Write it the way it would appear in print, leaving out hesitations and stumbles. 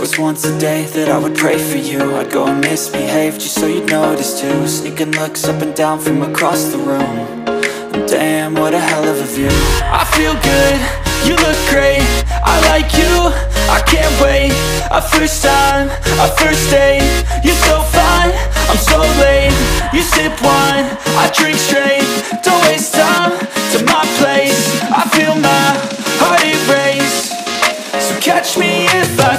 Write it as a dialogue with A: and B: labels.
A: was once a day that I would pray for you. I'd go and misbehave just so you'd notice too. Sneaking looks up and down from across the room. And damn, what a hell of a view. I feel good, you look great, I like you, I can't wait. A first time, a first date. You're so fine, I'm so late. You sip wine, I drink straight. Don't waste time to my place. I feel my heart erase. So catch me if I